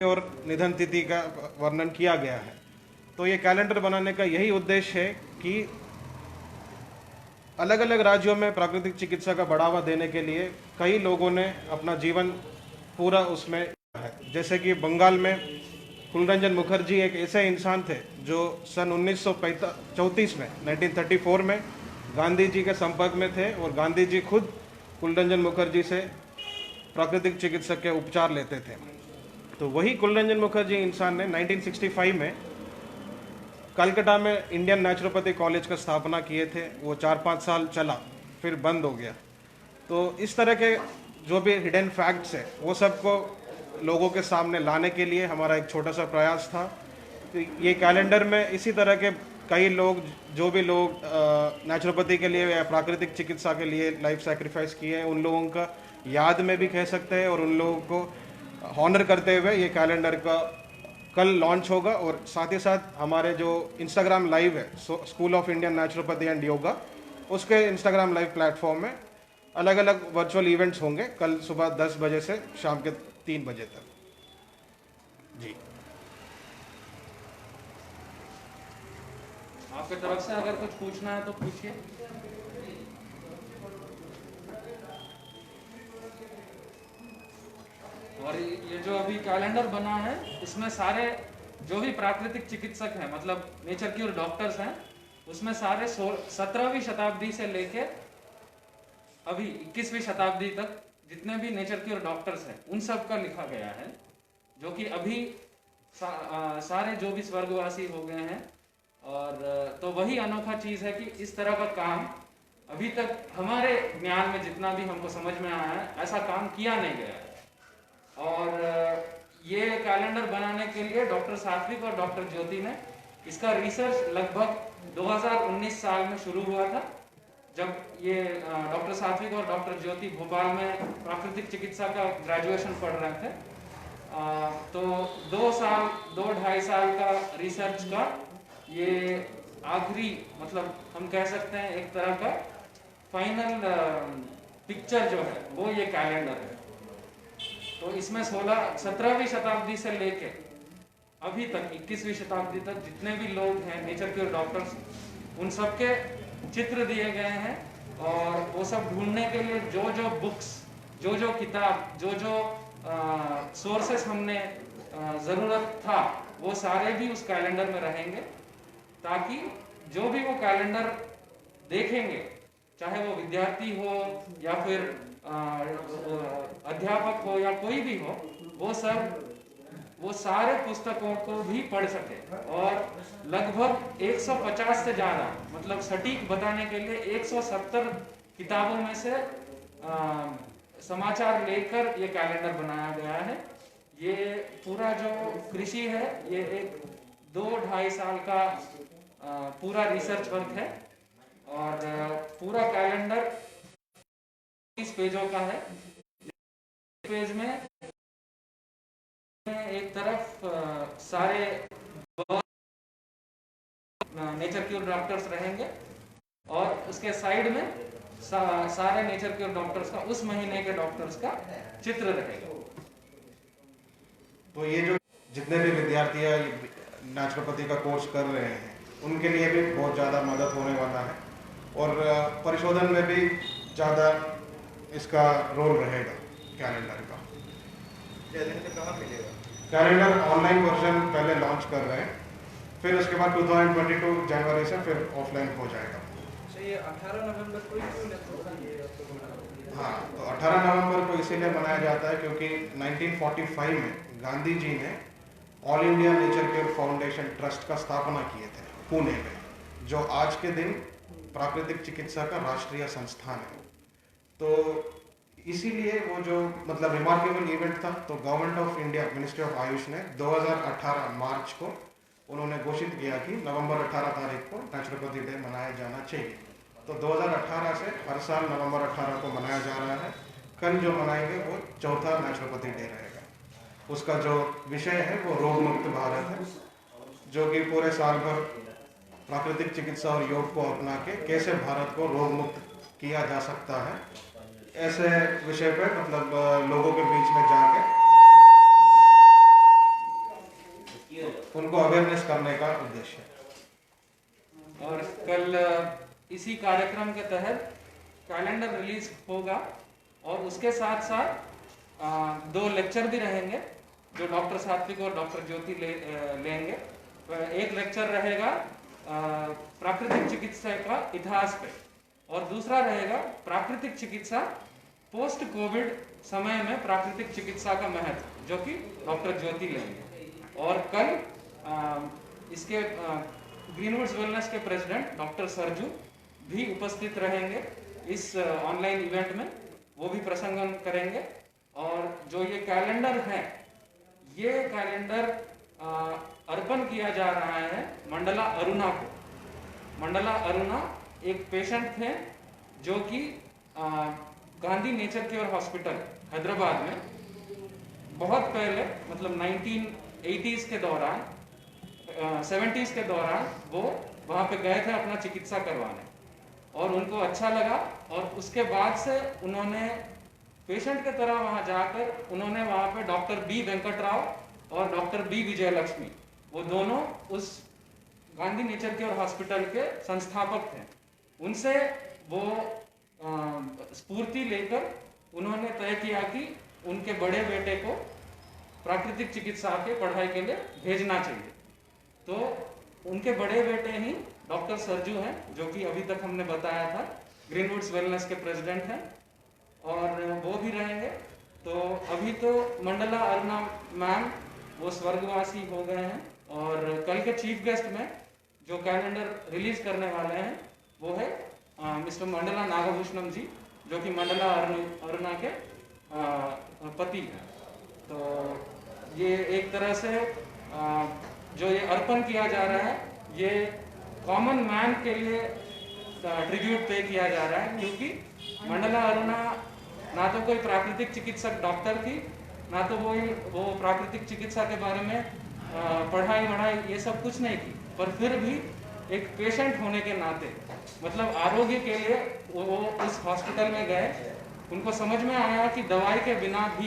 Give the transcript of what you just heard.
और निधन तिथि का वर्णन किया गया है। तो ये कैलेंडर बनाने का यही उद्देश्य है कि अलग अलग राज्यों में प्राकृतिक चिकित्सा का बढ़ावा देने के लिए कई लोगों ने अपना जीवन पूरा उसमें है। जैसे कि बंगाल में कुलरंजन मुखर्जी एक ऐसे इंसान थे जो सन 1934 में 1934 में गांधी जी के संपर्क में थे और गांधी जी खुद कुलरंजन मुखर्जी से प्राकृतिक चिकित्सा के उपचार लेते थे। तो वही कुलरंजन मुखर्जी इंसान ने 1965 में कलकत्ता में इंडियन नेचुरोपैथी कॉलेज का स्थापना किए थे। वो 4-5 साल चला, फिर बंद हो गया। तो इस तरह के जो भी हिडन फैक्ट्स है वो सबको लोगों के सामने लाने के लिए हमारा एक छोटा सा प्रयास था। तो ये कैलेंडर में इसी तरह के कई लोग, जो भी लोग नेचुरोपैथी के लिए या प्राकृतिक चिकित्सा के लिए लाइफ सैक्रिफाइस किए हैं, उन लोगों का याद में भी कह सकते हैं और उन लोगों को हॉनर करते हुए ये कैलेंडर का कल लॉन्च होगा। और साथ ही साथ हमारे जो इंस्टाग्राम लाइव है school of Indian naturopathy and yoga, उसके इंस्टाग्राम लाइव प्लेटफॉर्म में अलग अलग वर्चुअल इवेंट्स होंगे कल सुबह 10 बजे से शाम के 3 बजे तक। जी, आपके तरफ से अगर कुछ पूछना है तो पूछिए। और ये जो अभी कैलेंडर बना है, इसमें सारे जो भी प्राकृतिक चिकित्सक हैं, मतलब नेचर क्योर डॉक्टर्स हैं, उसमें सारे 17वीं शताब्दी से लेके अभी 21वीं शताब्दी तक जितने भी नेचर क्योर डॉक्टर्स हैं उन सब का लिखा गया है। जो कि अभी सारे जो भी स्वर्गवासी हो गए हैं। और तो वही अनोखा चीज है कि इस तरह का काम अभी तक हमारे ज्ञान में जितना भी हमको समझ में आया है, ऐसा काम किया नहीं गया है। और ये कैलेंडर बनाने के लिए डॉक्टर सात्विक और डॉक्टर ज्योति ने इसका रिसर्च लगभग 2019 साल में शुरू हुआ था, जब ये डॉक्टर सात्विक और डॉक्टर ज्योति भोपाल में प्राकृतिक चिकित्सा का ग्रेजुएशन पढ़ रहे थे। तो 2-2.5 साल का रिसर्च का ये आखिरी, मतलब हम कह सकते हैं एक तरह का फाइनल पिक्चर जो है वो ये कैलेंडर है। तो इसमें 17वीं शताब्दी से लेके अभी तक 21वीं शताब्दी तक जितने भी लोग हैं नेचर क्योर डॉक्टर्स, उन सबके चित्र दिए गए हैं। और वो सब ढूंढने के लिए जो जो बुक्स, जो जो किताब, जो जो सोर्सेस हमने ज़रूरत था, वो सारे भी उस कैलेंडर में रहेंगे, ताकि जो भी वो कैलेंडर देखेंगे, चाहे वो विद्यार्थी हो या फिर अध्यापक हो या कोई भी हो, वो सारे पुस्तकों को भी पढ़ सके। और लगभग 150 से ज़्यादा, मतलब सटीक बताने के लिए 170 किताबों में से समाचार लेकर ये कैलेंडर बनाया गया है। ये पूरा जो कृषि है, ये एक 2-2.5 साल का पूरा रिसर्च वर्क है। और पूरा कैलेंडर 30 पेजों का है। पेज में एक तरफ सारे नेचर क्योर डॉक्टर्स रहेंगे और उसके साइड में सारे नेचर क्योर डॉक्टर्स का, उस महीने के डॉक्टर्स का चित्र रहेगा। तो ये जो जितने भी विद्यार्थी नेचुरोपैथी का कोर्स कर रहे हैं, उनके लिए भी बहुत ज़्यादा मदद होने वाला है और परिशोधन में भी ज़्यादा इसका रोल रहेगा कैलेंडर का। कैलेंडर कहाँ मिलेगा? कैलेंडर ऑनलाइन वर्जन पहले लॉन्च कर रहे हैं, फिर उसके बाद 2022 जनवरी से फिर ऑफलाइन हो जाएगा। ये 18 नवंबर को हाँ, तो 18 नवंबर को इसीलिए मनाया जाता है क्योंकि 1945 में गांधी जी ने all India nature care foundation trust का स्थापना किए थे पुणे में, जो आज के दिन प्राकृतिक चिकित्सा का राष्ट्रीय संस्थान है। तो इसीलिए वो जो मतलब रिमार्केबल इवेंट था, तो government of India, ministry of Ayush ने 2018 मार्च को उन्होंने घोषित किया कि नवंबर 18 तारीख को नेचुरोपैथी डे मनाया जाना चाहिए। तो 2018 से हर साल नवंबर 18 को मनाया जा रहा है। कल जो मनाएंगे वो चौथा नेचुरोपैथी डे रहेगा। उसका जो विषय है वो रोग मुक्त भारत है, जो कि पूरे साल भर प्राकृतिक चिकित्सा और योग को अपना के कैसे भारत को रोग मुक्त किया जा सकता है, ऐसे विषय पे मतलब लोगों के बीच में जाके उनको अवेयरनेस करने का उद्देश्य है। और कल इसी कार्यक्रम के तहत कैलेंडर रिलीज होगा और उसके साथ साथ 2 लेक्चर भी रहेंगे जो डॉक्टर सात्विक और डॉक्टर ज्योति लेंगे। एक लेक्चर रहेगा प्राकृतिक चिकित्सा का इतिहास पे और दूसरा रहेगा प्राकृतिक चिकित्सा पोस्ट कोविड समय में प्राकृतिक चिकित्सा का महत्व, जो कि डॉक्टर ज्योति लेंगे। और कल इसके ग्रीनवुड्स वेलनेस के प्रेसिडेंट डॉक्टर सरजू भी उपस्थित रहेंगे इस ऑनलाइन इवेंट में, वो भी प्रसंगन करेंगे। और जो ये कैलेंडर है, ये कैलेंडर अर्पण किया जा रहा है मंडला अरुणा को। मंडला अरुणा एक पेशेंट थे जो कि Gandhi nature care hospital Hyderabad में बहुत पहले, मतलब 1980s के दौरान 70s के दौरान वो वहाँ पे गए थे अपना चिकित्सा करवाने और उनको अच्छा लगा और उसके बाद से उन्होंने पेशेंट के तरह वहाँ जाकर उन्होंने वहाँ पे डॉक्टर बी वेंकट राव और डॉक्टर बी विजयलक्ष्मी, वो दोनों उस गांधी नेचर केयर हॉस्पिटल के संस्थापक थे। उनसे वो स्फूर्ति लेकर उन्होंने तय किया कि उनके बड़े बेटे को प्राकृतिक चिकित्सा के पढ़ाई के लिए भेजना चाहिए। तो उनके बड़े बेटे ही डॉक्टर सरजू हैं, जो कि अभी तक हमने बताया था ग्रीनवुड्स वेलनेस के प्रेसिडेंट हैं, और वो भी रहेंगे। तो अभी तो मंडला अरुणा मैम वो स्वर्गवासी हो गए हैं और कल के चीफ गेस्ट में जो कैलेंडर रिलीज करने वाले हैं वो है मिस्टर मंडला नागभूषणम जी, जो कि मंडला अरुणा के पति हैं। तो ये एक तरह से जो ये अर्पण किया जा रहा है, ये कॉमन मैन के लिए ट्रिब्यूट पे किया जा रहा है, क्योंकि मंडला अरुणा ना तो कोई प्राकृतिक चिकित्सक डॉक्टर थी, ना तो वो प्राकृतिक चिकित्सा के बारे में पढ़ाई वढ़ाई ये सब कुछ नहीं की, पर फिर भी एक पेशेंट होने के नाते, मतलब आरोग्य के लिए वो उस हॉस्पिटल में गए। उनको समझ में आया कि दवाई के बिना भी